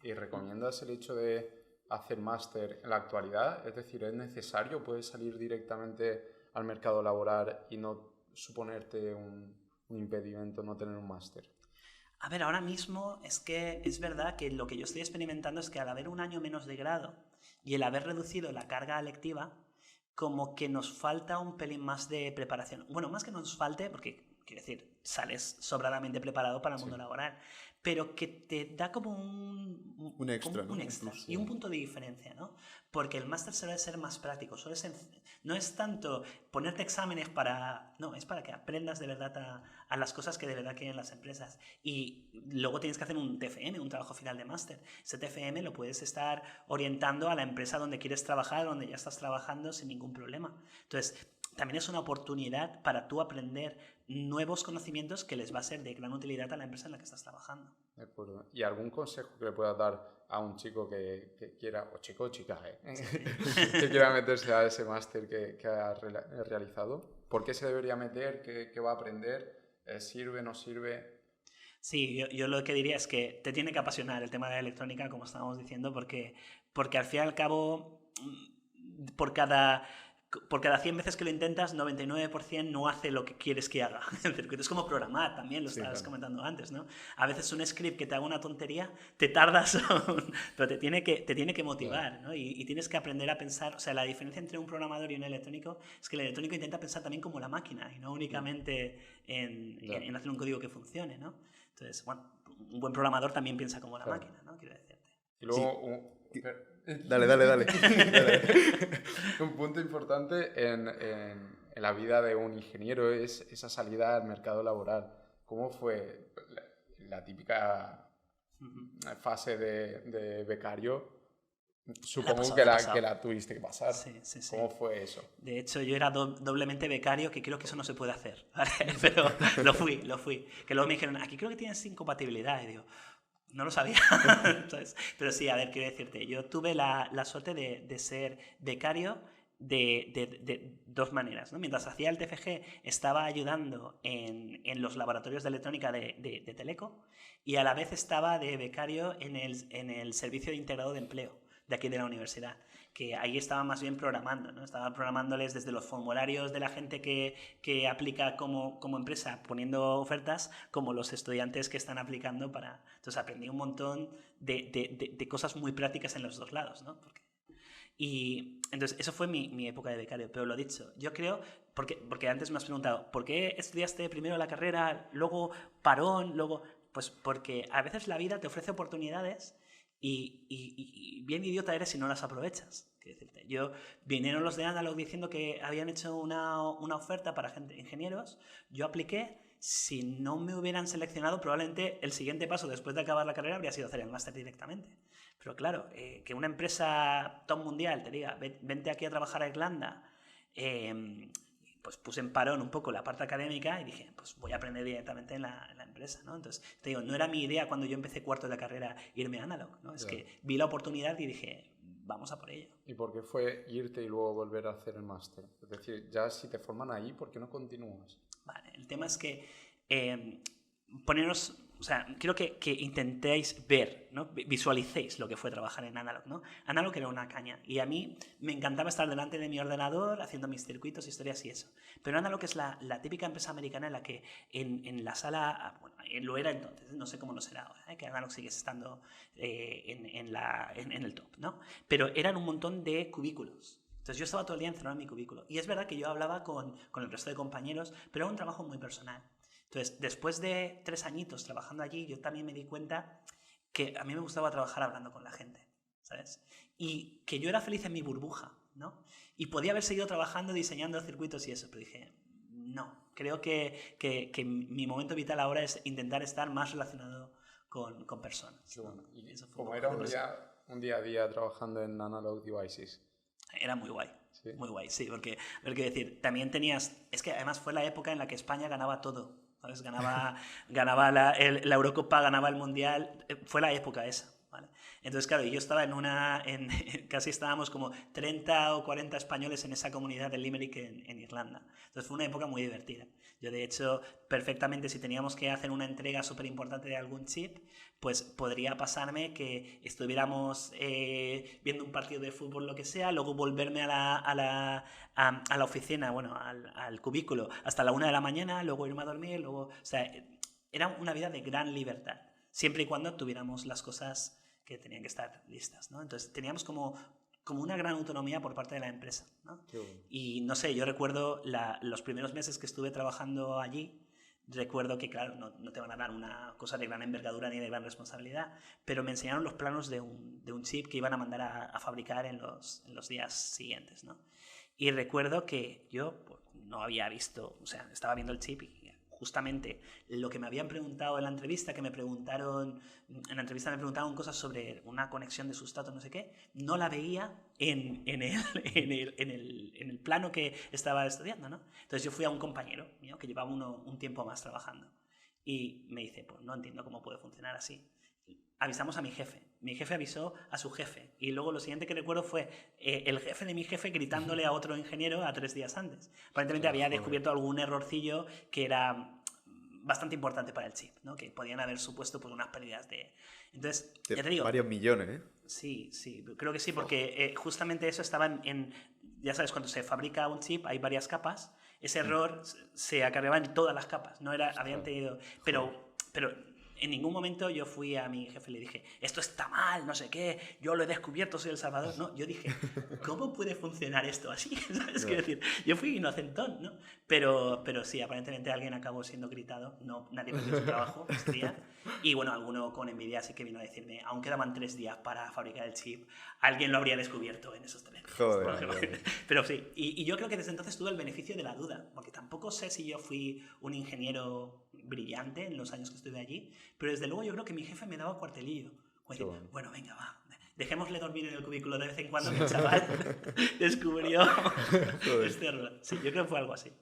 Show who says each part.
Speaker 1: ¿Y recomiendas el hecho de hacer máster en la actualidad? Es decir, ¿es necesario? ¿Puedes salir directamente al mercado laboral y no suponerte un impedimento no tener un máster?
Speaker 2: A ver, ahora mismo es que es verdad que lo que yo estoy experimentando es que al haber un año menos de grado y el haber reducido la carga lectiva, como que nos falta un pelín más de preparación. Bueno, más que nos falte, porque quiero decir, sales sobradamente preparado para el mundo laboral, pero que te da como
Speaker 3: Un extra, ¿no?
Speaker 2: un
Speaker 3: Un
Speaker 2: extra
Speaker 3: plus.
Speaker 2: y un punto de diferencia, ¿no? Porque el máster suele ser más práctico, no es tanto ponerte exámenes para... No, es para que aprendas de verdad a las cosas que de verdad quieren las empresas. Y luego tienes que hacer un TFM, un trabajo final de máster. Ese TFM lo puedes estar orientando a la empresa donde quieres trabajar, donde ya estás trabajando sin ningún problema. Entonces, también es una oportunidad para tú aprender nuevos conocimientos que les va a ser de gran utilidad a la empresa en la que estás trabajando.
Speaker 1: De acuerdo. ¿Y algún consejo que le puedas dar a un chico que quiera, o chico o chica,
Speaker 2: Sí.
Speaker 1: que quiera meterse a ese máster que ha realizado? ¿Por qué se debería meter? ¿Qué va a aprender? ¿Sirve, no sirve?
Speaker 2: Sí, yo lo que diría es que te tiene que apasionar el tema de la electrónica, como estábamos diciendo, porque al fin y al cabo, por cada 100 veces que lo intentas, 99% no hace lo que quieres que haga. El circuito es como programar, también lo estabas comentando antes, ¿no? A veces un script que te haga una tontería, te tardas, pero te tiene que motivar, ¿no? Y tienes que aprender a pensar. O sea, la diferencia entre un programador y un electrónico es que el electrónico intenta pensar también como la máquina y no únicamente en hacer un código que funcione, ¿no? Entonces, bueno, un buen programador también piensa como la máquina, ¿no? Quiero decirte.
Speaker 1: Y luego...
Speaker 3: Dale.
Speaker 1: Un punto importante en la vida de un ingeniero es esa salida al mercado laboral. ¿Cómo fue la típica fase de becario? Supongo que la tuviste que pasar.
Speaker 2: Sí.
Speaker 1: ¿Cómo fue eso?
Speaker 2: De hecho, yo era doblemente becario, que creo que eso no se puede hacer, ¿vale? Pero lo fui. Que luego me dijeron, aquí creo que tienes incompatibilidad. Y digo, no lo sabía. Entonces, pero sí, a ver, quiero decirte, yo tuve la suerte de ser becario de dos maneras, ¿no? Mientras hacía el TFG, estaba ayudando en los laboratorios de electrónica de Teleco, y a la vez estaba de becario en el servicio de integrado de empleo de aquí de la universidad, que ahí estaba más bien programando, ¿no? Estaba programándoles desde los formularios de la gente que aplica como empresa poniendo ofertas, como los estudiantes que están aplicando para... Entonces aprendí un montón de cosas muy prácticas en los dos lados, ¿no? Y entonces eso fue mi época de becario, pero lo dicho, yo creo, porque antes me has preguntado, ¿por qué estudiaste primero la carrera, luego parón, luego...? Pues porque a veces la vida te ofrece oportunidades y bien idiota eres si no las aprovechas. Vinieron los de Analog diciendo que habían hecho una oferta para ingenieros, yo apliqué, si no me hubieran seleccionado probablemente el siguiente paso después de acabar la carrera habría sido hacer el máster directamente. Pero claro, que una empresa top mundial te diga, vente aquí a trabajar a Irlanda, pues puse en parón un poco la parte académica y dije, pues voy a aprender directamente en la empresa, ¿no? Entonces, te digo, no era mi idea cuando yo empecé cuarto de la carrera irme a Analog, ¿no? Es que vi la oportunidad y dije, vamos a por ello.
Speaker 1: ¿Y por qué fue irte y luego volver a hacer el máster? Es decir, ya si te forman ahí, ¿por qué no continúas?
Speaker 2: Vale, el tema es que poneros... O sea, quiero que intentéis ver, ¿no? Visualicéis lo que fue trabajar en Analog, ¿no? Analog era una caña y a mí me encantaba estar delante de mi ordenador haciendo mis circuitos, historias y eso. Pero Analog es la típica empresa americana en la que en la sala, bueno, lo era entonces, no sé cómo lo será ahora, que Analog sigue estando en el top, ¿no? Pero eran un montón de cubículos. Entonces yo estaba todo el día encerrado en mi cubículo. Y es verdad que yo hablaba con el resto de compañeros, pero era un trabajo muy personal. Entonces, después de 3 añitos trabajando allí, yo también me di cuenta que a mí me gustaba trabajar hablando con la gente, ¿sabes? Y que yo era feliz en mi burbuja, ¿no? Y podía haber seguido trabajando, diseñando circuitos y eso, pero dije, no, creo que mi momento vital ahora es intentar estar más relacionado con personas.
Speaker 1: Qué bueno. ¿Y
Speaker 2: eso fue
Speaker 1: cómo era un día a día trabajando en Analog Devices?
Speaker 2: Era muy guay.
Speaker 1: ¿Sí?
Speaker 2: Muy guay, sí, porque, decir, también tenías... Es que además fue la época en la que España ganaba todo, ¿sabes? Ganaba la Eurocopa, ganaba el Mundial, fue la época esa, ¿vale? Entonces, claro, yo estaba casi estábamos como 30 o 40 españoles en esa comunidad de Limerick en Irlanda. Entonces fue una época muy divertida. Yo, de hecho, perfectamente, si teníamos que hacer una entrega súper importante de algún chip, pues podría pasarme que estuviéramos viendo un partido de fútbol, lo que sea, luego volverme a la oficina, bueno, al cubículo, hasta la 1 de la mañana, luego irme a dormir, luego... O sea, era una vida de gran libertad, siempre y cuando tuviéramos las cosas que tenían que estar listas, ¿no? Entonces teníamos como una gran autonomía por parte de la empresa, ¿no? Y no sé, yo recuerdo los primeros meses que estuve trabajando allí, recuerdo que, claro, no te van a dar una cosa de gran envergadura ni de gran responsabilidad, pero me enseñaron los planos de un chip que iban a mandar a fabricar en los días siguientes, ¿no? Y recuerdo que yo pues, no había visto, o sea, estaba viendo el chip y justamente lo que me habían preguntado en la entrevista, me preguntaron cosas sobre una conexión de sustrato, no sé qué, no la veía en el plano que estaba estudiando, ¿no? Entonces yo fui a un compañero mío que llevaba un tiempo más trabajando y me dice, pues no entiendo cómo puede funcionar así. Avisamos a mi jefe avisó a su jefe y luego lo siguiente que recuerdo fue el jefe de mi jefe gritándole a otro ingeniero a 3 días antes. Aparentemente había descubierto algún errorcillo que era bastante importante para el chip, ¿no? Que podían haber supuesto pues, unas pérdidas de... Entonces, ya te digo...
Speaker 3: Varios millones, ¿eh?
Speaker 2: Sí, creo que sí, porque justamente eso estaba ya sabes, cuando se fabrica un chip hay varias capas, ese error se acarreaba en todas las capas, no era, habían tenido... Pero en ningún momento yo fui a mi jefe y le dije, esto está mal, no sé qué, yo lo he descubierto, soy el salvador. No, yo dije, ¿cómo puede funcionar esto así? ¿Sabes? Quiero decir, yo fui inocentón, ¿no? Pero sí, aparentemente alguien acabó siendo gritado, nadie perdió su trabajo ese día. Y bueno, alguno con envidia sí que vino a decirme, aún quedaban 3 días para fabricar el chip, alguien lo habría descubierto en esos 3 días.
Speaker 3: Joder.
Speaker 2: Pero sí, y yo creo que desde entonces tuve el beneficio de la duda, porque tampoco sé si yo fui un ingeniero brillante en los años que estuve allí, pero desde luego yo creo que mi jefe me daba cuartelillo. Bueno, venga, va, dejémosle dormir en el cubículo de vez en cuando, que el chaval descubrió este error. Sí, yo creo que fue algo así.